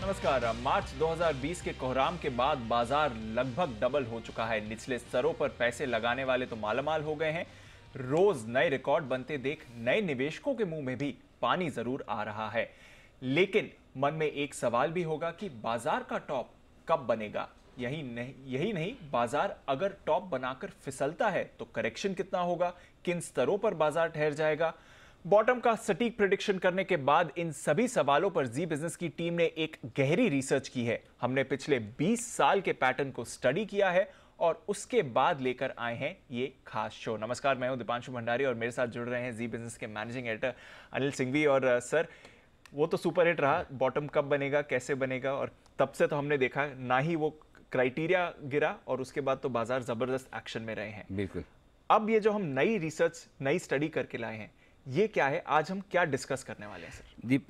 नमस्कार। मार्च 2020 के कोहराम के बाद बाजार लगभग डबल हो चुका है। निचले स्तरों पर पैसे लगाने वाले तो मालामाल हो गए हैं। रोज नए रिकॉर्ड बनते देख नए निवेशकों के मुंह में भी पानी जरूर आ रहा है, लेकिन मन में एक सवाल भी होगा कि बाजार का टॉप कब बनेगा। यही नहीं, बाजार अगर टॉप बनाकर फिसलता है तो करेक्शन कितना होगा, किन स्तरों पर बाजार ठहर जाएगा। बॉटम का सटीक प्रेडिक्शन करने के बाद इन सभी सवालों पर जी बिजनेस की टीम ने एक गहरी रिसर्च की है। हमने पिछले 20 साल के पैटर्न को स्टडी किया है और उसके बाद लेकर आए हैं ये खास शो। नमस्कार, मैं हूं दीपांशु भंडारी और मेरे साथ जुड़ रहे हैं जी बिजनेस के मैनेजिंग एडिटर अनिल सिंघवी। और सर, वो तो सुपर हिट रहा, बॉटम कब बनेगा, कैसे बनेगा, और तब से तो हमने देखा ना ही वो क्राइटेरिया गिरा और उसके बाद तो बाजार जबरदस्त एक्शन में रहे हैं। बिल्कुल। अब ये जो हम नई रिसर्च, नई स्टडी करके लाए हैं, ये क्या है? आज हम क्या डिस्कस करने वाले हैं सर? दीप,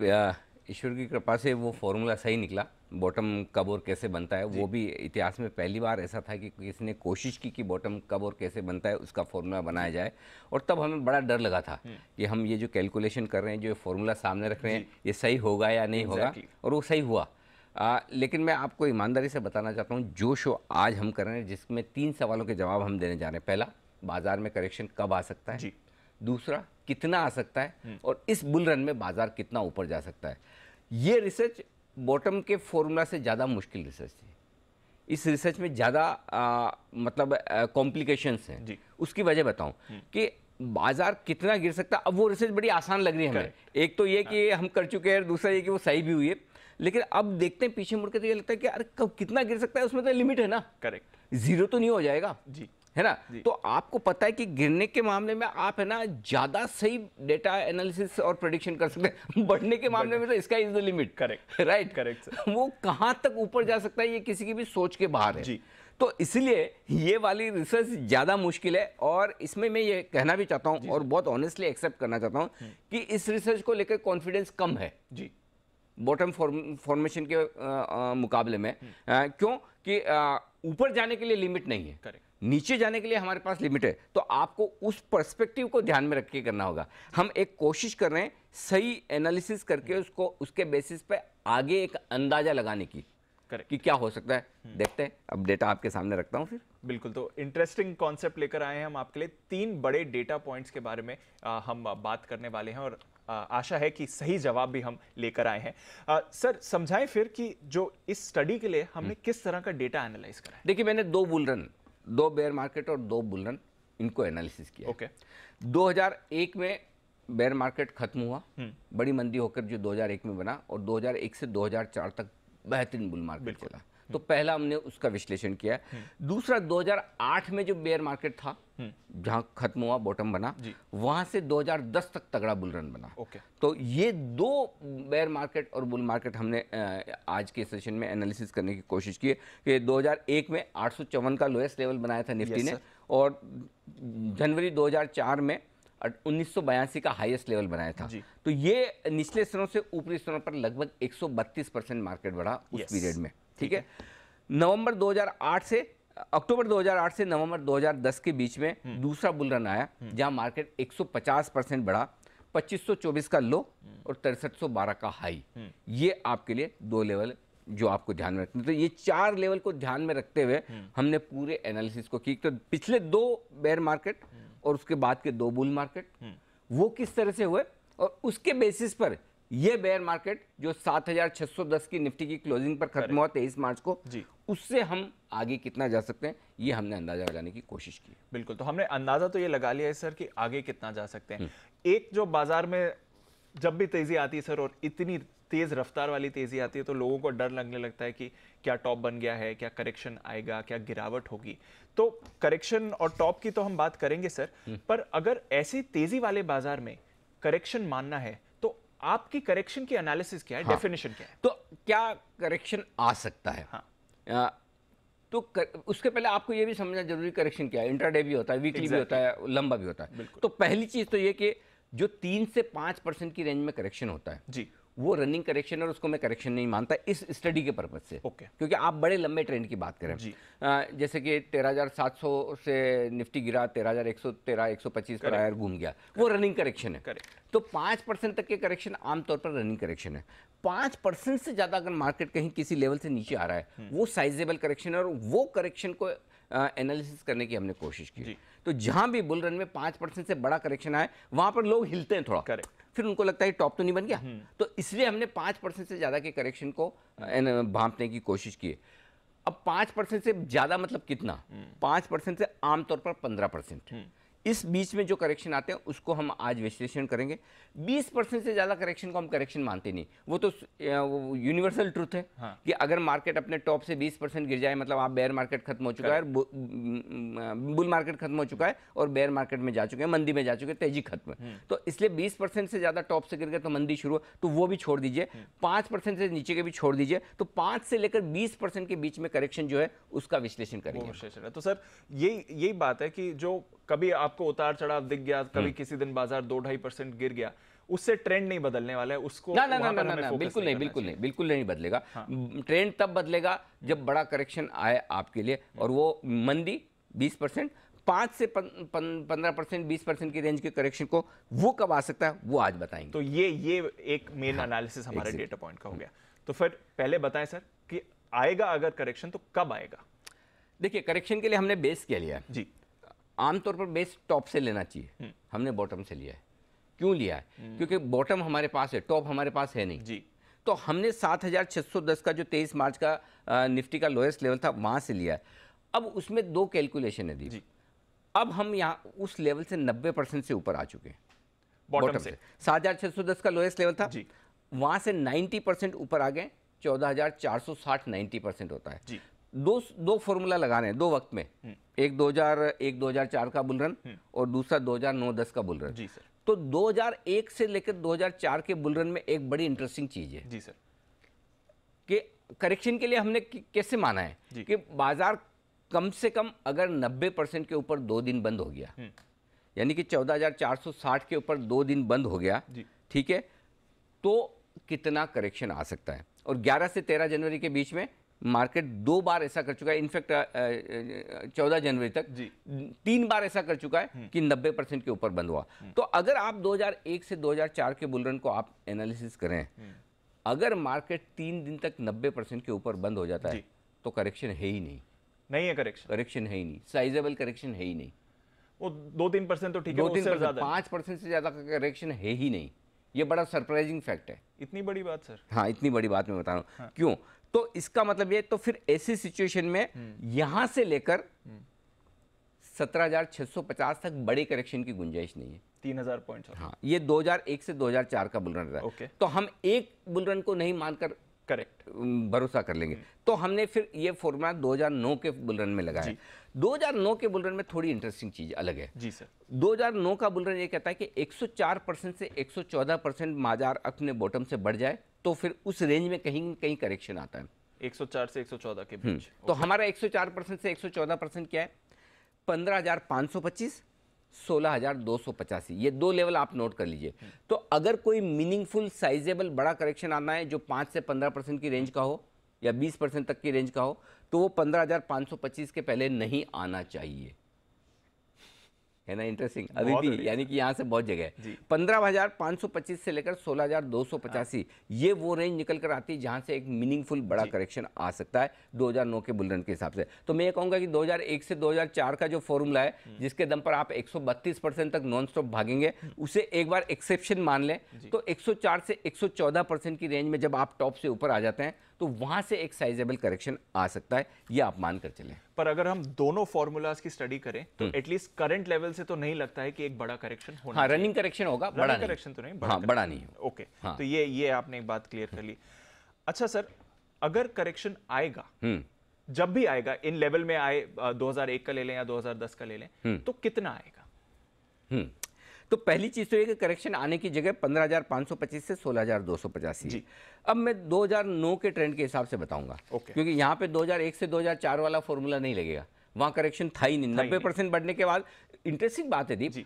ईश्वर की कृपा से वो फॉर्मूला सही निकला। बॉटम कब और कैसे बनता है, वो भी इतिहास में पहली बार ऐसा था कि किसी ने कोशिश की कि बॉटम कब और कैसे बनता है उसका फॉर्मूला बनाया जाए। और तब हमें बड़ा डर लगा था कि हम ये जो कैलकुलेशन कर रहे हैं, जो फॉर्मूला सामने रख रहे हैं, ये सही होगा या नहीं होगा। और वो सही हुआ। लेकिन मैं आपको ईमानदारी से बताना चाहता हूँ, जो शो आज हम कर रहे हैं जिसमें 3 सवालों के जवाब हम देने जा रहे हैं। पहला, बाजार में करेक्शन कब आ सकता है। दूसरा, कितना आ सकता है। और इस बुल रन में बाजार कितना ऊपर जा सकता है। ये रिसर्च बॉटम के फॉर्मूला से ज़्यादा मुश्किल रिसर्च थी। इस रिसर्च में ज़्यादा मतलब कॉम्प्लिकेशंस हैं। उसकी वजह बताऊं कि बाजार कितना गिर सकता है। अब वो रिसर्च बड़ी आसान लग रही है हमें। एक तो ये कि हम कर चुके हैं, दूसरा ये कि वो सही भी हुई है। लेकिन अब देखते हैं पीछे मुड़ के, तो ये लगता है कि अरे कब कितना गिर सकता है, उसमें तो लिमिट है ना। करेक्ट। जीरो तो नहीं हो जाएगा जी, है ना। तो आपको पता है कि गिरने के मामले में आप है ना ज्यादा सही डेटा एनालिसिस और प्रेडिक्शन कर सकते हैं। बढ़ने के मामले में तो इसका is the limit. Correct, right, correct. वो कहां तक ऊपर जा सकता है ये किसी की भी सोच के बाहर है। जी। तो इसलिए ये वाली रिसर्च ज्यादा मुश्किल है। और इसमें मैं ये कहना भी चाहता हूं और बहुत ऑनेस्टली एक्सेप्ट करना चाहता हूं कि इस रिसर्च को लेकर कॉन्फिडेंस कम है जी, बॉटम फॉर्मेशन के मुकाबले में। क्यों कि ऊपर जाने के लिए लिमिट नहीं है। करेक्ट। नीचे जाने के लिए हमारे पास लिमिट है। तो आपको उस पर्सपेक्टिव को ध्यान में रख के करना होगा। हम एक कोशिश कर रहे हैं सही एनालिसिस करके उसको, उसके बेसिस पे आगे एक अंदाजा लगाने की। करेक्ट। कि क्या हो सकता है। देखते हैं, अब डेटा आपके सामने रखता हूं फिर। बिल्कुल। तो इंटरेस्टिंग कॉन्सेप्ट लेकर आए हैं हम आपके लिए। 3 बड़े डेटा पॉइंट्स के बारे में हम बात करने वाले हैं और आशा है कि सही जवाब भी हम लेकर आए हैं। सर, समझाएं फिर कि जो इस स्टडी के लिए हमने किस तरह का डेटा एनालाइज करा है। देखिए, मैंने 2 बुल रन, 2 बेयर मार्केट और 2 बुल रन, इनको एनालिसिस किया। ओके। 2001 में बेयर मार्केट खत्म हुआ, बड़ी मंदी होकर जो 2001 में बना, और 2001 से 2004 तक बेहतरीन बुल मार्केट चला। तो पहला हमने उसका विश्लेषण किया। दूसरा, 2008 में जो बेयर मार्केट था, जहां खत्म हुआ, बॉटम बना, वहां से 2010 तक तगड़ा बुल रन बना। ओके। तो ये 2 बेयर मार्केट और बुल मार्केट हमने आज के सेशन में एनालिसिस करने की कोशिश की है। कि 2001 में 854 का लोएस्ट लेवल बनाया था निफ्टी ने, और जनवरी 2004 में 1982 का हाईएस्ट लेवल बनाया था। तो ये निचले स्तरों से ऊपरी स्तरों पर लगभग 132% मार्केट बढ़ा उस पीरियड में। ठीक है। अक्टूबर 2008 से नवंबर 2010 के बीच में दूसरा बुल रन आया, जहां मार्केट 150% बढ़ा, 2524 का लो और 6312 का हाई। ये आपके लिए 2 लेवल जो आपको ध्यान में रखना। तो ये 4 लेवल को ध्यान में रखते हुए हमने पूरे एनालिसिस को की। तो पिछले 2 बेयर मार्केट और उसके बाद के 2 बुल मार्केट, वो किस तरह से हुए, और उसके बेसिस पर ये बेयर मार्केट जो 7610 की निफ्टी की क्लोजिंग पर खत्म हुआ 23 मार्च को, उससे हम आगे कितना जा सकते हैं, ये हमने अंदाजा लगाने की कोशिश की। बिल्कुल। तो हमने अंदाजा तो ये लगा लिया है सर कि आगे कितना जा सकते हैं। एक जो बाजार में जब भी तेजी आती है सर, और इतनी तेज रफ्तार वाली तेजी आती है, तो लोगों को डर लगने लगता है कि क्या टॉप बन गया है, क्या करेक्शन आएगा, क्या गिरावट होगी। तो करेक्शन और टॉप की तो हम बात करेंगे सर, पर अगर ऐसी तेजी वाले बाजार में करेक्शन मानना है तो आपकी करेक्शन की एनालिसिस क्या है, डेफिनेशन क्या है? तो क्या करेक्शन आ सकता है? तो उसके पहले आपको यह भी समझना जरूरी, करेक्शन क्या है। इंट्राडे भी होता है, वीकली भी होता है, लंबा भी होता है। तो पहली चीज तो ये कि जो 3 से 5% की रेंज में करेक्शन होता है, वो रनिंग करेक्शन और उसको मैं करेक्शन नहीं मानता इस स्टडी के पर्पज से। ओके। क्योंकि आप बड़े लंबे ट्रेंड की बात करें जी। जैसे कि 13,700 से निफ्टी गिरा 13,113 125 पर आया घूम गया, वो रनिंग करेक्शन है। तो 5% तक के करेक्शन आमतौर पर रनिंग करेक्शन है। 5% से ज़्यादा अगर मार्केट कहीं किसी लेवल से नीचे आ रहा है वो साइजेबल करेक्शन है, और वो करेक्शन को एनालिसिस करने की हमने कोशिश की। तो जहां भी बुल रन में 5% से बड़ा करेक्शन आए वहां पर लोग हिलते हैं थोड़ा, फिर उनको लगता है टॉप तो नहीं बन गया, तो इसलिए हमने 5% से ज़्यादा के करेक्शन को भांपने की कोशिश की। अब 5% से ज़्यादा मतलब कितना? 5% से आमतौर पर 15%। इस बीच में जो करेक्शन आते हैं उसको हम आज विश्लेषण करेंगे। 20% से ज़्यादा करेक्शन को हम करेक्शन मानते नहीं, वो तो यूनिवर्सल ट्रुथ है। हाँ। कि अगर मार्केट अपने टॉप से 20% गिर जाए मतलब आप बेयर मार्केट खत्म हो चुका है, बुल मार्केट खत्म हो चुका है और बेयर मार्केट में जा चुके हैं, मंदी में जा चुके हैं, तेजी खत्म है। तो इसलिए 20% से ज़्यादा टॉप से गिर गए तो मंदी शुरू, तो वो भी छोड़ दीजिए। 5% से नीचे के भी छोड़ दीजिए। तो 5 से लेकर 20% के बीच में करेक्शन जो है उसका विश्लेषण करेंगे। तो सर यही बात है कि जो कभी आपको उतार चढ़ाव दिख गया, कभी किसी दिन बाजार 2-2.5% गिर गया, उससे ट्रेंड नहीं बदलने वाला है। उसको ना बिल्कुल नहीं बदलेगा। हाँ। ट्रेंड तब बदलेगा जब बड़ा करेक्शन आए आपके लिए, और वो मंदी 20%, 5 से 15% 20% की रेंज के करेक्शन को वो कब आ सकता है वो आज बताएंगे। तो ये एक मेन एनालिसिस हमारे डेटा पॉइंट का हो गया। तो फिर पहले बताएं सर कि आएगा अगर करेक्शन तो कब आएगा? देखिए, करेक्शन के लिए हमने बेस क्या लिया है जी। आमतौर पर बेस टॉप से लेना चाहिए, हमने बॉटम से लिया है। क्यों लिया है? क्योंकि बॉटम हमारे पास है, टॉप हमारे पास है नहीं जी। तो हमने 7,610 का जो 23 मार्च का निफ्टी का लोएस्ट लेवल था वहां से लिया है। अब उसमें 2 कैलकुलेशन है दी। अब हम यहाँ उस लेवल से 90% से ऊपर आ चुके हैं। बॉटम से 7,610 का लोएस्ट लेवल था, वहां से 90% ऊपर आ गए। 14,460 90% होता है जी। दो फॉर्मूला लगाने हैं 2 वक्त में, एक 2004 का बुल रन और दूसरा 2009-10 का बुल रन जी सर। तो 2001 से लेकर 2004 के बुल रन में एक बड़ी इंटरेस्टिंग चीज है जी सर, कि करेक्शन के लिए हमने कैसे माना है कि बाजार कम से कम अगर 90% के ऊपर 2 दिन बंद हो गया, यानी कि 14,460 के ऊपर 2 दिन बंद हो गया, ठीक है, तो कितना करेक्शन आ सकता है। और 11 से 13 जनवरी के बीच में मार्केट 2 बार ऐसा कर चुका है, इनफैक्ट 14 जनवरी तक 3 बार ऐसा कर चुका है कि 90% के ऊपर बंद हुआ। तो अगर आप 2001 से 2004 के बुल रन को आप एनालिसिस करें, अगर मार्केट 3 दिन तक 90% के ऊपर बंद हो जाता है तो करेक्शन है ही नहीं है। करेक्शन है ही नहीं, साइजेबल करेक्शन है ही नहीं। वो 2-3% तो ठीक है, 2-3%, 5% से ज्यादा का करेक्शन है ही नहीं। ये बड़ा सरप्राइजिंग फैक्ट है। इतनी बड़ी बात सर? हाँ, इतनी बड़ी बात मैं बता रहा हूँ। हाँ। क्यों? तो इसका मतलब ये, तो फिर ऐसी सिचुएशन में यहां से लेकर 17,650 तक बड़े करेक्शन की गुंजाइश नहीं है। 3,000 पॉइंट। हाँ, ये 2001 से 2004 का बुल रन रहा है। तो हम एक बुल रन को नहीं मानकर करेक्ट भरोसा कर लेंगे। तो हमने फिर ये फॉर्मूला 2009 के बुल रन में लगाया। 2009 के बुल रन में थोड़ी इंटरेस्टिंग चीज अलग है जी सर। 2009 का बुल रन ये कहता है कि 104% से 114% बाजार अपने बॉटम से बढ़ जाए तो फिर उस रेंज में कहीं कहीं करेक्शन आता है। 104 से 114 के बीच। तो हमारा 104% से 114% क्या है? 15,525, 16,285, ये 2 लेवल आप नोट कर लीजिए। तो अगर कोई मीनिंगफुल साइजेबल बड़ा करेक्शन आना है जो 5 से 15% की रेंज का हो या 20% तक की रेंज का हो, तो वो 15,525 के पहले नहीं आना चाहिए। है ना इंटरेस्टिंग? अभी भी यानी कि यहाँ से बहुत जगह है। 15,525 से लेकर 16,285 ये वो रेंज निकल कर आती है जहाँ से एक मीनिंगफुल बड़ा करेक्शन आ सकता है 2009 के बुल रन के हिसाब से। तो मैं ये कहूँगा कि 2001 से 2004 का जो फॉर्मूला है जिसके दम पर आप 132% तक नॉन स्टॉप भागेंगे, उसे एक बार एक्सेप्शन मान लें तो 104 से 114% की रेंज में जब आप टॉप से ऊपर आ जाते हैं तो वहां से एक साइजेबल करेक्शन आ सकता है, ये आप मान कर चलें। पर अगर हम दोनों फॉर्मूलाज की स्टडी करें तो एटलीस्ट करंट लेवल से तो नहीं लगता है कि एक बड़ा करेक्शन होना। हाँ, रनिंग करेक्शन होगा, बड़ा करेक्शन तो नहीं, बड़ा नहीं। ओके, तो ये आपने एक बात क्लियर कर ली। अच्छा सर, अगर करेक्शन आएगा, जब भी आएगा, इन लेवल में आए, 2001 का ले लें या 2010 का ले लें, तो कितना आएगा? तो पहली चीज तो ये कि करेक्शन आने की जगह 15,525 से 16,285। अब मैं 2009 के ट्रेंड के हिसाब से बताऊंगा, क्योंकि यहाँ पे 2001 से 2004 वाला फॉर्मूला नहीं लगेगा, वहां करेक्शन था ही नहीं। 90% बढ़ने के बाद इंटरेस्टिंग बात है दीप,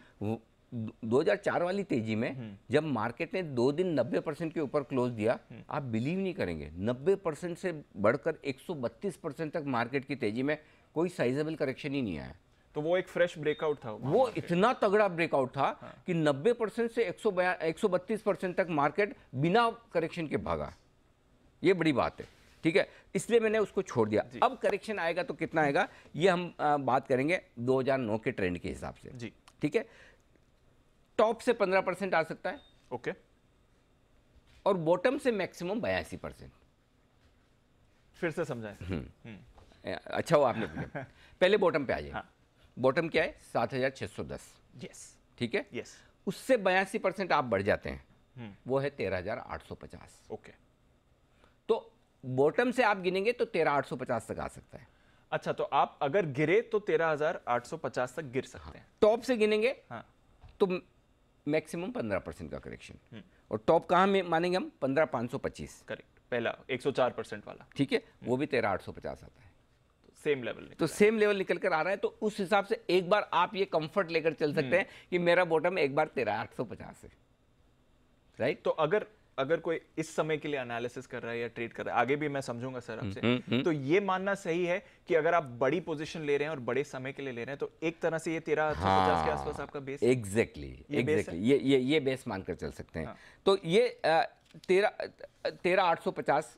2004 वाली तेजी में जब मार्केट ने 2 दिन 90% के ऊपर क्लोज दिया, आप बिलीव नहीं करेंगे 90% से बढ़कर 132% तक मार्केट की तेजी में कोई साइजेबल करेक्शन ही नहीं आया। तो वो एक फ्रेश ब्रेकआउट था, वो इतना तगड़ा ब्रेकआउट था कि 90% से 132% तक मार्केट बिना करेक्शन के भागा। ये बड़ी बात है, ठीक है, इसलिए मैंने उसको छोड़ दिया। अब करेक्शन आएगा तो कितना आएगा ये हम बात करेंगे 2009 के ट्रेंड के हिसाब से जी, ठीक है। टॉप से 15% आ सकता है, ओके, और बॉटम से मैक्सिमम 82%। फिर से समझाएं। अच्छा वो आपने पूछा। पहले बॉटम पे आ जाइए। बॉटम क्या है 7610, यस, ठीक है, यस, उससे 82% आप बढ़ जाते हैं, वो है 13850। ओके, तो बॉटम से आप गिनेंगे तो 13850 तक आ सकता है। अच्छा, तो आप अगर गिरे तो 13850 तक गिर सकते हैं। टॉप से गिनेंगे हाँ, तो मैक्सिमम 15% का करेक्शन, और टॉप कहाँ में मानेंगे हम 15525, करेक्ट, पहला 104% वाला, ठीक है, वो भी 13850 आता है। सेम लेवल, तो सेम लेवल निकल कर आ रहा है, तो उस हिसाब से एक बार आप ये कंफर्ट लेकर चल सकते हैं कि मेरा बॉटम एक बार 13850 है, राइट। तो अगर कोई इस समय के लिए एनालिसिस कर रहा है या ट्रेड कर रहा है, आगे भी मैं समझूंगा सर आपसे, तो ये मानना सही है कि अगर आप बड़ी पोजीशन ले रहे हैं और बड़े समय के लिए ले रहे हैं तो एक तरह से ये 13850 के आसपास आपका बेस, एग्जैक्टली ये बेस मानकर चल सकते हैं। तो ये 13850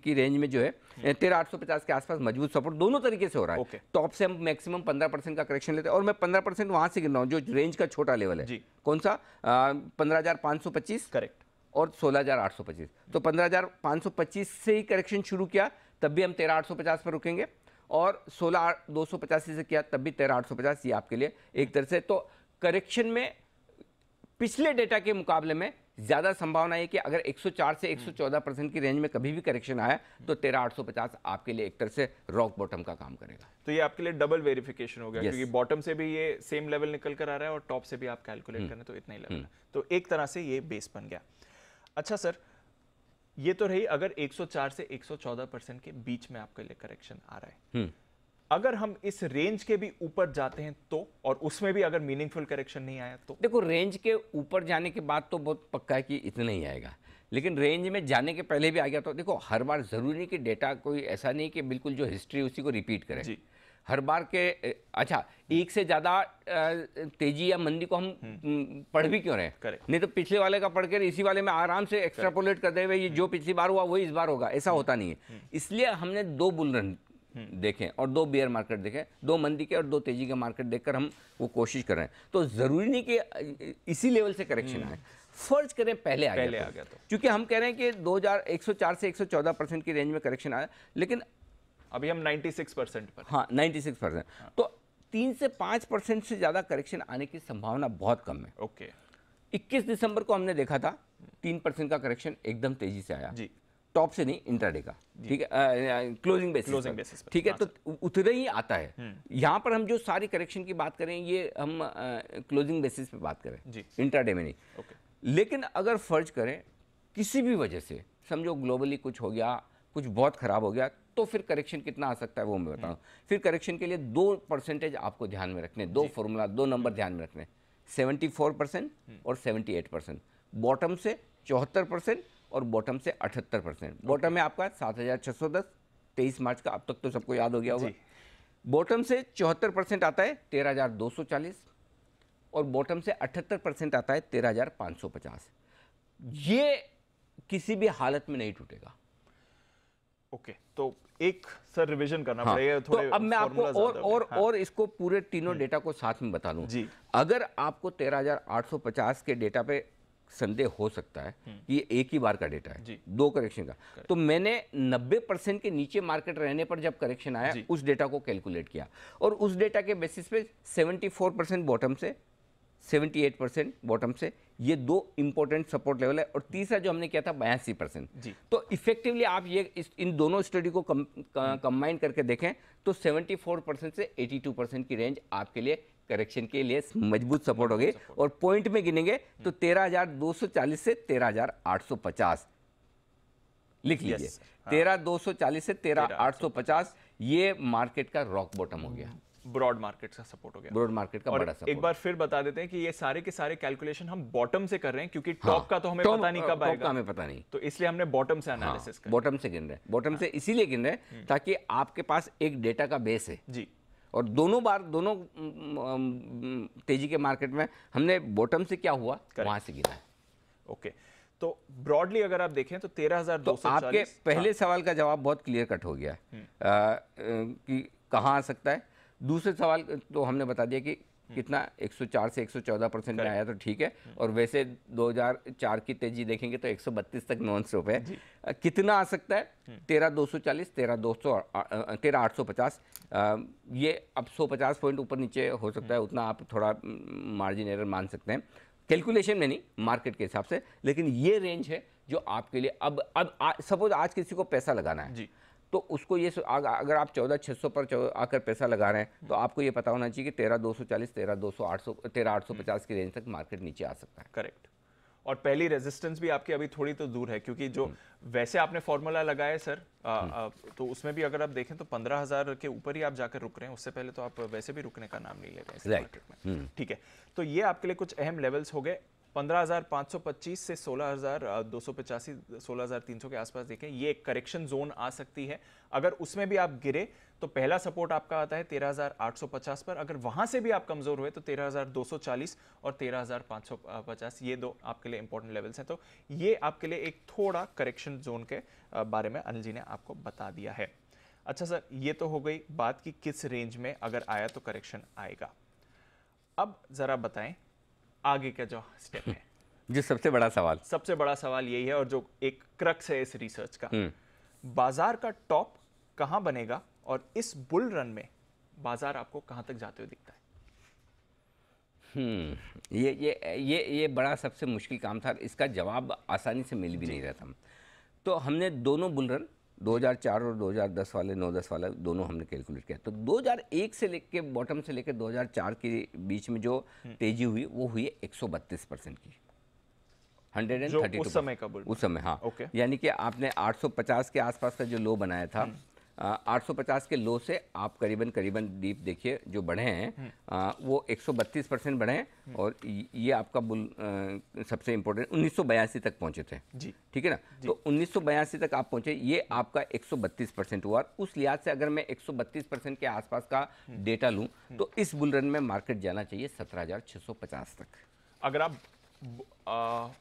की रेंज में जो है 13850 के आसपास मजबूत सपोर्ट दोनों तरीके से हो रहा है। टॉप से हम मैक्सिमम 15% का करेक्शन लेते हैं, और मैं 15% वहां से गिन रहा हूं जो रेंज का छोटा लेवल है जी। कौन सा 15525, करेक्ट, और 16825। तो 15525 से ही करेक्शन शुरू किया तब भी हम 13850 पर रुकेंगे, और 16285 से किया तब भी 13850। ये आपके लिए एक तरह से तो करेक्शन में पिछले डेटा के मुकाबले में ज्यादा संभावना है कि अगर 104 से 114% की रेंज में कभी भी करेक्शन आया तो 13850 आपके लिए एक तरह से रॉक बॉटम का काम करेगा। तो ये आपके लिए डबल वेरिफिकेशन हो गया, क्योंकि बॉटम से भी ये सेम लेवल निकल कर आ रहा है और टॉप से भी आप कैलकुलेट करें तो इतना ही लेवल है, तो एक तरह से ये बेस बन गया। अच्छा सर, ये तो रही अगर 104 से 114% के बीच में आपके लिए करेक्शन आ रहा है, अगर हम इस रेंज के भी ऊपर जाते हैं तो, और उसमें भी अगर मीनिंगफुल करेक्शन नहीं आया तो? देखो रेंज के ऊपर जाने के बाद तो बहुत पक्का है कि इतना ही आएगा, लेकिन रेंज में जाने के पहले भी आ गया तो देखो हर बार जरूरी नहीं कि डेटा कोई ऐसा नहीं कि बिल्कुल जो हिस्ट्री उसी को रिपीट करे जी। हर बार के। अच्छा, एक से ज्यादा तेजी या मंदी को हम पढ़ भी क्यों रहे हैं? नहीं तो पिछले वाले का पढ़ कर इसी वाले में आराम से एक्स्ट्रापोलेट कर दे, ये जो पिछली बार हुआ वही इस बार होगा, ऐसा होता नहीं है। इसलिए हमने 2 बुल रन देखें और 2 बियर मार्केट देखें, 2 मंदी के और 2 तेजी के मार्केट देखकर हम वो कोशिश कर रहे हैं। तो जरूरी नहीं कि इसी लेवल से करेक्शन आए, फर्ज करें पहले आ गया तो, क्योंकि हम कह रहे हैं कि 104 से 114% की रेंज में करेक्शन आया, लेकिन अभी हम 96% पर। हाँ 96%, तो 3 से 5% से ज्यादा करेक्शन आने की संभावना बहुत कम है। ओके, 21 दिसंबर को हमने देखा था 3% का करेक्शन एकदम तेजी से आया जी, टॉप से नहीं, इंट्राडे का, ठीक है, क्लोजिंग बेसिस, ठीक है, तो उतना ही आता है। यहाँ पर हम जो सारी करेक्शन की बात करें ये हम क्लोजिंग बेसिस पे बात करें जी, इंट्राडे में नहीं। लेकिन अगर फर्ज करें किसी भी वजह से, समझो ग्लोबली कुछ हो गया, कुछ बहुत खराब हो गया, तो फिर करेक्शन कितना आ सकता है वो मैं बताऊं। फिर करेक्शन के लिए 2% आपको ध्यान में रखने, 2 फॉर्मूला, 2 नंबर ध्यान में रखने, 74% और 78%। बॉटम से 74% और बॉटम से 78%। बॉटम में आपका 7610, 23 मार्च का, अब तक तो सबको याद हो गया होगा। बॉटम से 74% आता है 13240, और बॉटम से 78% आता है 13550। ये किसी भी हालत में नहीं टूटेगा। ओके, तो एक सर रिवीजन करना पड़ेगा थोड़े। तो अब मैं आपको और इसको पूरे तीनों डेटा को साथ में बता दूं जी। अगर आपको 13850 के डेटा पे संदेह हो सकता है कि ये एक ही बार का डेटा है, 2 करेक्शन का, तो मैंने 90% के नीचे मार्केट रहने पर जब करेक्शन आया उस डेटा को कैलकुलेट किया, और उस डेटा के बेसिस पे 74% बॉटम से, 78% बॉटम से, ये 2 इंपॉर्टेंट सपोर्ट लेवल है, और तीसरा जो हमने किया था 82%। तो इफेक्टिवली आप ये इन दोनों स्टडी को कंबाइन करके देखें तो 74% से 82% की रेंज आपके लिए करेक्शन के लिए मजबूत सपोर्ट हो गई, और पॉइंट में गिनेंगे तो 13240 से 13850 लिख लीजिए। 13240 से 13850 ये मार्केट का रॉक बॉटम हो गया। ब्रॉड मार्केट का सपोर्ट हो गया। ब्रॉड मार्केट का और बड़ा सपोर्ट। एक बार फिर बता देते हैं कि ये सारे के सारे कैलकुलेशन हम बॉटम से कर रहे हैं, क्योंकि टॉप का तो हमें पता नहीं कब आएगा, हमें पता नहीं, तो इसलिए हमने बॉटम से एनालिसिस कर। बॉटम से गिन रहे हैं, बॉटम से इसीलिए गिन रहे हैं ताकि आपके पास एक डेटा का बेस है जी। और दोनों तेजी के मार्केट में हमने बॉटम से क्या हुआ वहां से गिना है। ओके, तो ब्रॉडली अगर आप देखें तो 13,240। तो आपके पहले सवाल का जवाब बहुत क्लियर कट हो गया कि कहाँ आ सकता है। दूसरे सवाल तो हमने बता दिया कि कितना 104 से 114% में आया तो ठीक है, और वैसे 2004 की तेजी देखेंगे तो 132 तक नॉन स्टॉप है। कितना आ सकता है? 13,240, 13,850। ये अब 150 पॉइंट ऊपर नीचे हो सकता है, उतना आप थोड़ा मार्जिन एरर मान सकते हैं, कैलकुलेशन में नहीं, मार्केट के हिसाब से। लेकिन ये रेंज है जो आपके लिए अब सपोज आज किसी को पैसा लगाना है जी, तो उसको ये अगर आप 14,600 पर आकर पैसा लगा रहे हैं तो आपको ये पता होना चाहिए कि 13,240, 13,850 की रेंज तक मार्केट नीचे आ सकता है। करेक्ट। और पहली रेजिस्टेंस भी आपकी अभी थोड़ी तो दूर है, क्योंकि जो वैसे आपने फॉर्मूला लगाया है सर, तो उसमें भी अगर आप देखें तो 15,000 के ऊपर ही आप जाकर रुक रहे हैं, उससे पहले तो आप वैसे भी रुकने का नाम नहीं ले रहे हैं मार्केट में। ठीक है, तो ये आपके लिए कुछ अहम लेवल्स हो गए। 15,525 से 16,285, 16,300 के आसपास देखें, ये एक करेक्शन जोन आ सकती है। अगर उसमें भी आप गिरे तो पहला सपोर्ट आपका आता है 13,850 पर। अगर वहां से भी आप कमजोर हुए तो 13,240 और 13,550, ये दो आपके लिए इंपॉर्टेंट लेवल्स हैं। तो ये आपके लिए एक थोड़ा करेक्शन जोन के बारे में अनिल जी ने आपको बता दिया है। अच्छा सर, ये तो हो गई बात कि किस रेंज में अगर आया तो करेक्शन आएगा। अब जरा बताएं आगे का जो स्टेप है, जो सबसे बड़ा सवाल यही है, और जो एक क्रक्स है इस रिसर्च का, बाजार का टॉप कहां बनेगा और इस बुल रन में बाजार आपको कहां तक जाते हुए दिखता है? ये बड़ा सबसे मुश्किल काम था, इसका जवाब आसानी से मिल भी नहीं रहा था। तो हमने दोनों बुल रन 2004 और 2010 वाले 9-10 वाला दोनों हमने कैलकुलेट किया। तो 2001 से लेकर बॉटम से लेकर 2004 के बीच में जो तेजी हुई वो हुई 132% की, 132 उस समय का बुल, उस समय, हाँ। ओके। यानी कि आपने 850 के आसपास का जो लो बनाया था, 850 के लो से आप करीबन डीप देखिए जो बढ़े हैं, वो 132% बढ़े हैं। और ये आपका बुल सबसे इंपॉर्टेंट 1982 तक पहुंचे थे जी, ठीक है ना। तो 1982 तक आप पहुंचे, ये आपका 132% हुआ। उस लिहाज से अगर मैं 132% के आसपास का डेटा लूं तो इस बुल रन में मार्केट जाना चाहिए 17,650 तक। अगर आप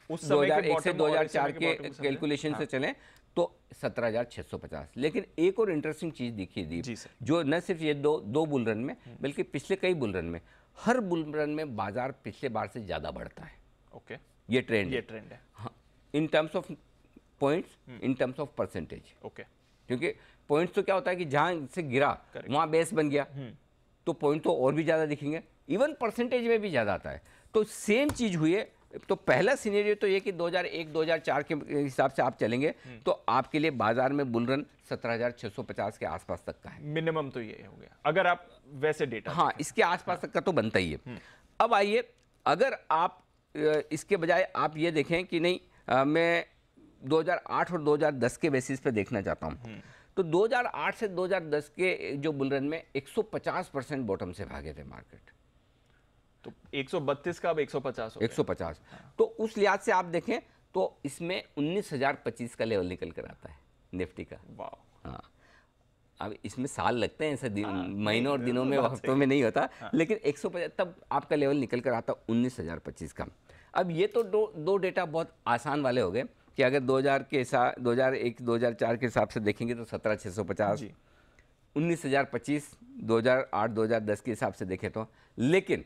उस समय 2001 से 2004 के कैलकुलेशन से चलें तो 17,650। लेकिन एक और इंटरेस्टिंग चीज दिखी दीप, जो न सिर्फ ये दो बुल रन में बल्कि पिछले कई बुल रन में, हर बुल रन में बाजार पिछले बार से ज्यादा बढ़ता है। ओके, ये ट्रेंड है। हाँ, in terms of points, in terms of percentage. Okay, क्योंकि पॉइंट्स तो क्या होता है कि जहां से गिरा वहां बेस बन गया तो पॉइंट तो और भी ज्यादा दिखेंगे, इवन परसेंटेज में भी ज्यादा आता है। तो सेम चीज हुई है। तो पहला सिनेरियो तो ये कि 2001-2004 के हिसाब से आप चलेंगे तो आपके लिए बाजार में बुल रन 17,650 के आसपास तक का है मिनिमम। तो ये हो गया अगर आप वैसे डेटा, हाँ, इसके आसपास तक का तो बनता ही है। अब आइए, अगर आप इसके बजाय आप ये देखें कि नहीं, मैं 2008 और 2010 के बेसिस पे देखना चाहता हूँ, तो 2008 से 2010 के जो बुल रन में 150% बॉटम से भागे थे मार्केट। तो 132 का अब 150 हो गया। 150। तो उस लिहाज से आप देखें तो इसमें 19,025 का लेवल निकल कर आता है निफ्टी का। वाह। हाँ, अब इसमें साल लगते हैं, ऐसे महीनों और दिनों में, हफ्तों में नहीं होता। लेकिन 150 तब आपका लेवल निकल कर आता 19,025 का। अब ये तो दो डेटा बहुत आसान वाले हो गए कि अगर 2001-2004 के हिसाब से देखेंगे तो 17,650, 19,025 2008-2010 के हिसाब से देखें तो। लेकिन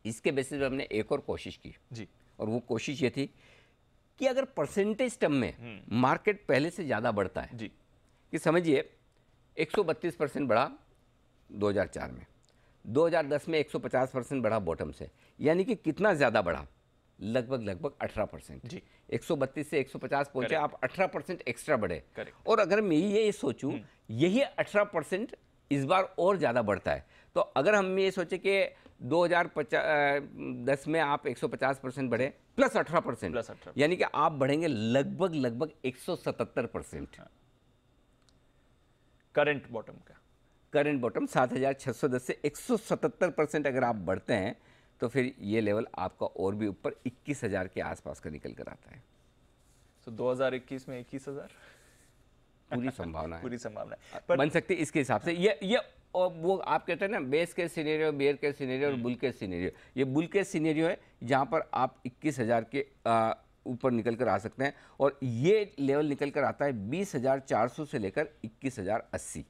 इसके बेसिस पे हमने एक और कोशिश की जी, और वो कोशिश ये थी कि अगर परसेंटेज टर्म में मार्केट पहले से ज़्यादा बढ़ता है जी, कि समझिए 132% बढ़ा 2004 में, 2010 में 150% बढ़ा बॉटम से, यानी कि कितना ज़्यादा बढ़ा, लगभग 18%। जी, 132 से 150 पहुंचे, आप 18% एक्स्ट्रा बढ़े। करेक्ट। और अगर मैं ये सोचूं यही 18% इस बार और ज़्यादा बढ़ता है, तो अगर हम ये सोचे कि 2010 में आप 150% बढ़े प्लस 18%, यानी कि आप बढ़ेंगे लगभग 177% करंट बॉटम का। करंट बॉटम 7,610 से 177% अगर आप बढ़ते हैं तो फिर ये लेवल आपका और भी ऊपर 21,000 के आसपास का निकल कर आता है। तो 2021 में 21,000 पूरी संभावना है, पूरी संभावना है। पर बन सकती है इसके हिसाब से। ये और वो आप कहते हैं ना बेस के सिनेरियो, बेयर के सिनेरियो और बुल के सिनेरियो। ये बुल के सिनेरियो है जहाँ पर आप 21,000 के ऊपर निकल कर आ सकते हैं, और ये लेवल निकल कर आता है 20,400 से लेकर 21,080।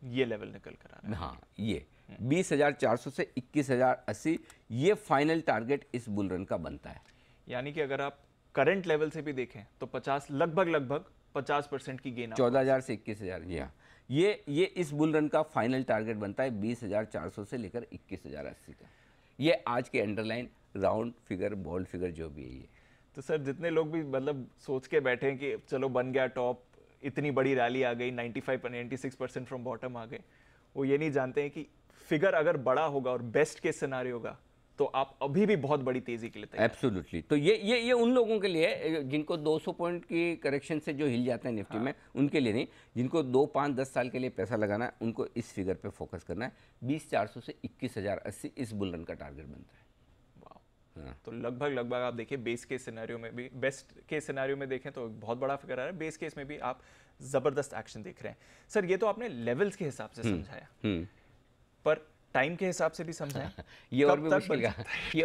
ये लेवल निकल कर आ रहा है। हाँ, ये 20,400 से 21,080 ये फाइनल टारगेट इस बुल रन का बनता है। यानी कि अगर आप करंट लेवल से भी देखें तो 50 लगभग 50% की गेन 14,000 से 21,000। जी हाँ, ये इस बुल रन का फाइनल टारगेट बनता है 20,400 से लेकर 21,080 का। ये आज के underline round figure, bold figure जो भी है ये। तो सर जितने लोग भी मतलब सोच के बैठे हैं कि चलो बन गया टॉप, इतनी बड़ी रैली आ गई, 96% फ्रॉम बॉटम आ गए, वो ये नहीं जानते हैं कि फिगर अगर बड़ा होगा और बेस्ट केस सिनेरियो होगा तो आप अभी भी बहुत बड़ी तेजी के लिए तैयार। एब्सोल्युटली। तो ये उन लोगों के लिए है जिनको 200 पॉइंट की करेक्शन से जो हिल जाते हैं निफ्टी में, उनके लिए नहीं। जिनको 2, 5, 10 साल के लिए पैसा लगाना है उनको इस फिगर पे फोकस करना है। 20,400 से 21,080 इस बुल रन का टारगेट बनता है। हाँ। तो लगभग आप देखिए बेस केस सिनेरियो में भी, बेस्ट केस सिनेरियो में देखें तो बहुत बड़ा फिगर आ रहा है, बेस केस में भी आप जबरदस्त एक्शन देख रहे हैं। सर ये तो आपने लेवल्स के हिसाब से समझाया, पर टाइम के हिसाब से भी समझाया। ये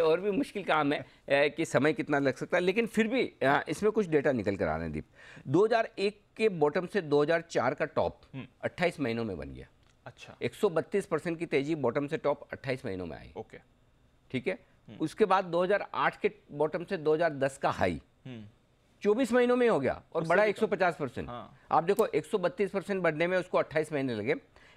और भी मुश्किल काम है कि समय कितना लग सकता है, लेकिन फिर भी इसमें कुछ डेटा निकल कर आ रहे हैं दीप। 2001 के बॉटम से 2004 का टॉप 28 महीनों में बन गया। अच्छा, 132% की तेजी बॉटम से टॉप 28 महीनों में आई। ओके, ठीक है। उसके बाद 2008 के बॉटम से 2010 का हाई 24 महीनों में हो गया और बढ़ा 150%। आप देखो 132% बढ़ने में उसको 28 महीने लगे,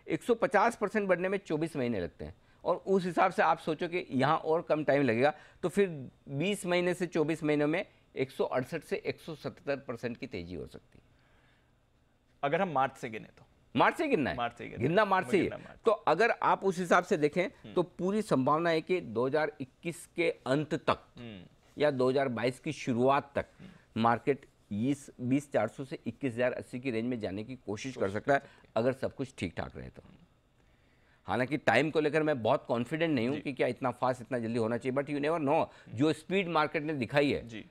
150% बढ़ने में 24 महीने लगते हैं, और उस हिसाब से आप सोचो कि यहाँ और कम टाइम लगेगा, तो फिर 20 महीने से 24 महीनों में 168 से 177% की तेजी हो सकती है। अगर हम मार्च से गिने तो मार्च से गिनना है, मार्च से ही। तो अगर आप उस हिसाब से देखें तो पूरी संभावना है कि 2021 के अंत तक या 2022 की शुरुआत तक मार्केट 20,400 से 21,080 की रेंज में जाने की कोशिश कर सकता है, अगर सब कुछ ठीक ठाक रहे तो। हालांकि टाइम को लेकर मैं बहुत कॉन्फिडेंट नहीं हूं कि क्या इतना फास्ट, इतना जल्दी होना चाहिए, बट यू नेवर नो। जो स्पीड मार्केट ने दिखाई है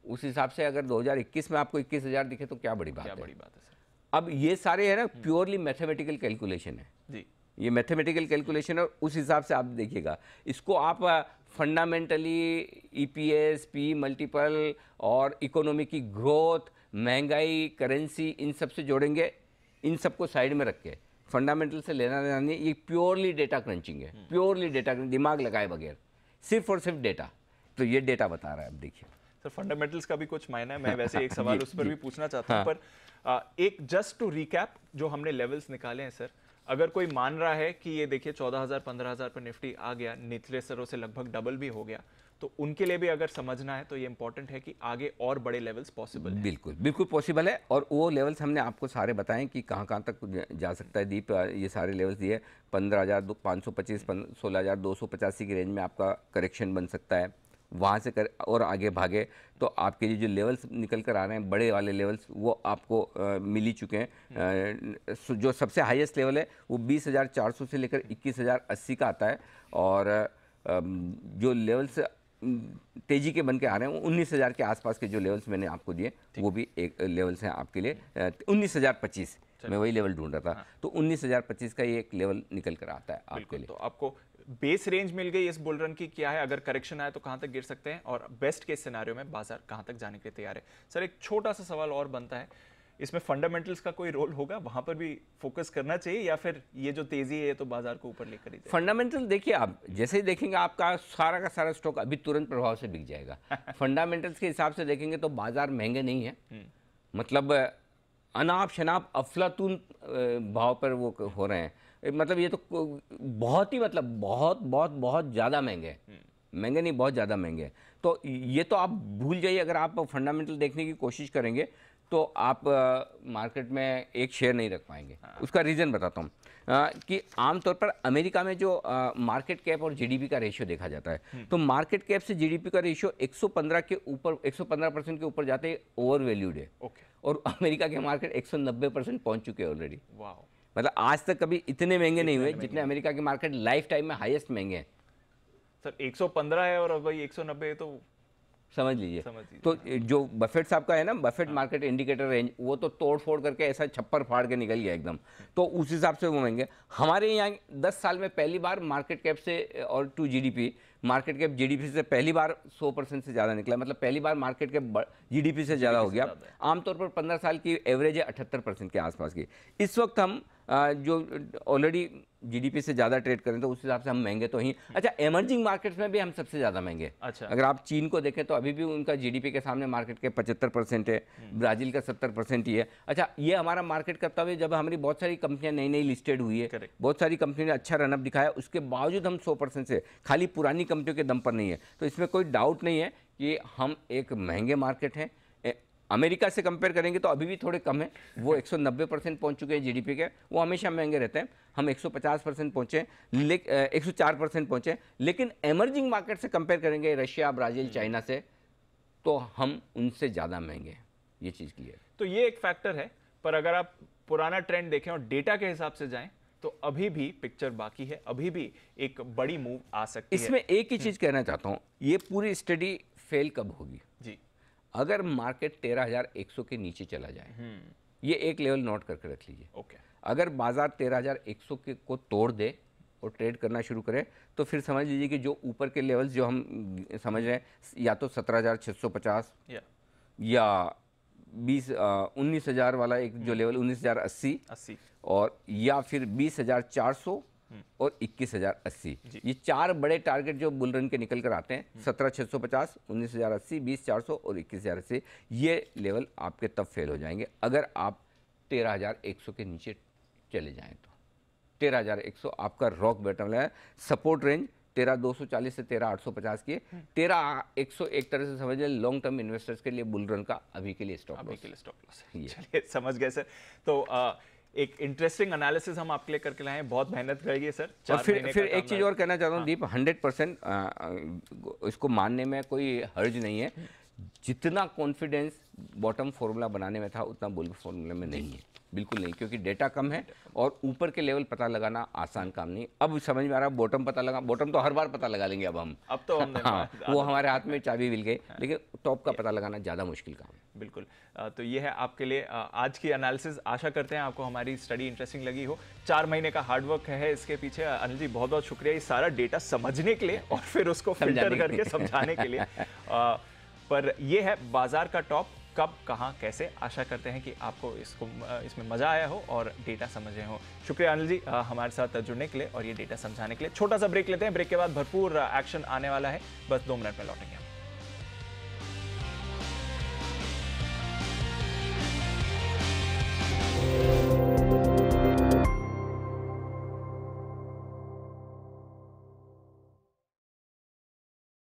उस हिसाब से अगर 2021 में आपको 21,000 दिखे तो क्या बड़ी बात है। सर अब ये सारे है ना प्योरली मैथमेटिकल कैलकुलेशन है जी, ये मैथमेटिकल कैलकुलेशन है, और उस हिसाब से आप देखिएगा इसको। आप फंडामेंटली ईपीएस, पी मल्टीपल और इकोनॉमी की ग्रोथ, महंगाई, करेंसी, इन सब से जोड़ेंगे। इन सबको साइड में रख के फंडामेंटल से लेना देना नहीं, ये प्योरली डेटा क्रंचिंग है, प्योरली डेटा, दिमाग लगाए बगैर, सिर्फ और सिर्फ डेटा। तो ये डेटा बता रहा है। अब देखिए सर फंडामेंटल्स का भी कुछ मायना है, मैं वैसे एक सवाल उस पर भी पूछना चाहता हूँ, पर एक जस्ट टू रिकैप जो हमने लेवल्स निकाले हैं सर, अगर कोई मान रहा है कि ये देखिए 14,000 15,000 पर निफ्टी आ गया, निचले स्तरों से लगभग डबल भी हो गया, तो उनके लिए भी अगर समझना है तो ये इंपॉर्टेंट है कि आगे और बड़े लेवल्स पॉसिबल है। बिल्कुल पॉसिबल है, और वो लेवल्स हमने आपको सारे बताएं कि कहाँ तक जा सकता है दीप। ये सारे लेवल्स दिए 15,525, 16,285 की रेंज में आपका करेक्शन बन सकता है। वहाँ से और आगे भागे तो आपके लिए जो लेवल्स निकल कर आ रहे हैं, बड़े वाले लेवल्स, वो आपको मिल ही चुके हैं। जो सबसे हाईएस्ट लेवल है वो 20,400 से लेकर 21,080 का आता है, और जो लेवल्स तेजी के बन के आ रहे हैं वो 19,000 के आसपास के जो लेवल्स मैंने आपको दिए वो भी एक लेवल्स हैं आपके लिए। 19,025 मैं वही लेवल ढूंढ रहा था, तो 19,025 का ये एक लेवल निकल कर आता है आपके लिए। तो आपको बेस रेंज मिल गई इस बुल रन की, क्या है, अगर करेक्शन आए तो कहां तक गिर सकते हैं, और बेस्ट केस सिनेरियो में बाजार कहां तक जाने के लिए तैयार है। सर एक छोटा सा सवाल और बनता है, इसमें फंडामेंटल्स का कोई रोल होगा, वहां पर भी फोकस करना चाहिए, या फिर ये जो तेजी है ये तो बाजार को ऊपर लेकर ही? फंडामेंटल देखिए, आप जैसे ही देखेंगे आपका सारा का सारा स्टॉक अभी तुरंत प्रभाव से बिक जाएगा। फंडामेंटल्स के हिसाब से देखेंगे तो बाजार महंगे नहीं है, मतलब अनाप शनाप अफलातून भाव पर वो हो रहे हैं। मतलब ये तो बहुत ही, मतलब बहुत ज़्यादा महंगे हैं, महंगे नहीं, बहुत ज़्यादा महंगे हैं। तो ये तो आप भूल जाइए, अगर आप फंडामेंटल देखने की कोशिश करेंगे तो आप मार्केट में एक शेयर नहीं रख पाएंगे। उसका रीज़न बताता हूँ कि आमतौर पर अमेरिका में जो मार्केट कैप और जीडीपी का रेशियो देखा जाता है, तो मार्केट कैप से जीडीपी का रेशियो 115 के ऊपर, 115% के ऊपर जाते ही ओवर वैल्यूड है। और अमेरिका के मार्केट 190% पहुँच चुके हैं ऑलरेडी। मतलब आज तक कभी इतने महंगे नहीं हुए जितने अमेरिका की मार्केट लाइफ टाइम में हाईएस्ट महंगे हैं। सर 115 है और अब भाई 190 है, तो समझ लीजिए। तो जो बफेट साहब का है ना, बफेट मार्केट इंडिकेटर रेंज, वो तो तोड़ फोड़ करके ऐसा छप्पर फाड़ के निकल गया एकदम। तो उस हिसाब से वो महंगे। हमारे यहाँ 10 साल में पहली बार मार्केट कैप से और to GDP, market cap GDP से पहली बार 100% से ज़्यादा निकला। मतलब पहली बार मार्केट कैप जीडीपी से ज़्यादा हो गया। आमतौर पर 15 साल की एवरेज है 78% के आसपास की। इस वक्त हम जो ऑलरेडी जीडीपी से ज़्यादा ट्रेड करें तो उस हिसाब से हम महंगे तो ही। अच्छा, एमर्जिंग मार्केट्स में भी हम सबसे ज़्यादा महंगे। अच्छा, अगर आप चीन को देखें तो अभी भी उनका जीडीपी के सामने मार्केट के 75% है, ब्राज़ील का 70% ही है। अच्छा, ये हमारा मार्केट का तब है जब हमारी बहुत सारी कंपनियां नई नई लिस्टेड हुई है, बहुत सारी कंपनी ने अच्छा रनअप दिखाया, उसके बावजूद हम 100% से, खाली पुरानी कंपनियों के दम पर नहीं है। तो इसमें कोई डाउट नहीं है कि हम एक महंगे मार्केट हैं। अमेरिका से कंपेयर करेंगे तो अभी भी थोड़े कम है, वो 190% पहुंच चुके हैं जीडीपी के, वो हमेशा महंगे रहते हैं। हम 150% पहुंचे, 104% पहुंचे। लेकिन एमर्जिंग मार्केट से कंपेयर करेंगे रशिया, ब्राज़ील, चाइना से, तो हम उनसे ज़्यादा महंगे हैं। ये चीज़ क्लियर। तो ये एक फैक्टर है, पर अगर आप पुराना ट्रेंड देखें और डेटा के हिसाब से जाएं तो अभी भी पिक्चर बाकी है, अभी भी एक बड़ी मूव आ सकती है। इसमें एक ही चीज़ कहना चाहता हूँ, ये पूरी स्टडी फेल कब होगी जी, अगर मार्केट 13,100 के नीचे चला जाए। ये एक लेवल नोट करके रख लीजिए। ओके, अगर बाजार 13,100 के को तोड़ दे और ट्रेड करना शुरू करे तो फिर समझ लीजिए कि जो ऊपर के लेवल्स जो हम समझ रहे हैं, या तो 17,650 या 19,000 वाला एक जो लेवल 19,080 और या फिर 20,400 और 21,080, ये चार बड़े टारगेट जो बुल रन के निकल कर आते हैं, 17,650, 19,080, 20,400 और 21,080, ये लेवल आपके तब फेल हो जाएंगे अगर आप 13,100 के नीचे चले जाएं। तो 13,100 आपका रॉक बॉटम है। सपोर्ट रेंज 13,240 से 13,850 की। 13,100 एक तरह से समझ लें लॉन्ग टर्म इन्वेस्टर्स के लिए बुल रन का अभी के लिए स्टॉप लॉस है। चलिए, समझ गए सर। तो एक इंटरेस्टिंग एनालिसिस हम आपके लिए करके लाए हैं, बहुत मेहनत करेगी सर। और फिर एक चीज़ और कहना चाहता हूँ दीप, 100% इसको मानने में कोई हर्ज नहीं है। जितना कॉन्फिडेंस बॉटम फॉर्मूला बनाने में था उतना बुल फॉर्मूला में नहीं है, बिल्कुल नहीं, क्योंकि डेटा कम है और ऊपर के लेवल पता लगाना आसान काम नहीं। अब समझ में आ रहा है बॉटम पता लगा, बॉटम तो हर बार पता लगा लेंगे अब तो हम हाँ, वो हमारे हाथ में चाबी मिल गई, लेकिन टॉप का पता लगाना ज़्यादा मुश्किल काम है। बिल्कुल। तो ये है आपके लिए आज की एनालिसिस। आशा करते हैं आपको हमारी स्टडी इंटरेस्टिंग लगी हो। 4 महीने का हार्डवर्क है इसके पीछे। अनिल जी, बहुत बहुत शुक्रिया ये सारा डेटा समझने के लिए और फिर उसको फिल्टर करके समझाने के लिए। पर यह है बाजार का टॉप, कब, कहां, कैसे। आशा करते हैं कि आपको इसमें मजा आया हो और डेटा समझे हो। शुक्रिया अनिल जी हमारे साथ जुड़ने के लिए और ये डेटा समझाने के लिए। छोटा सा ब्रेक लेते हैं, ब्रेक के बाद भरपूर एक्शन आने वाला है, बस 2 मिनट में लौटेंगे।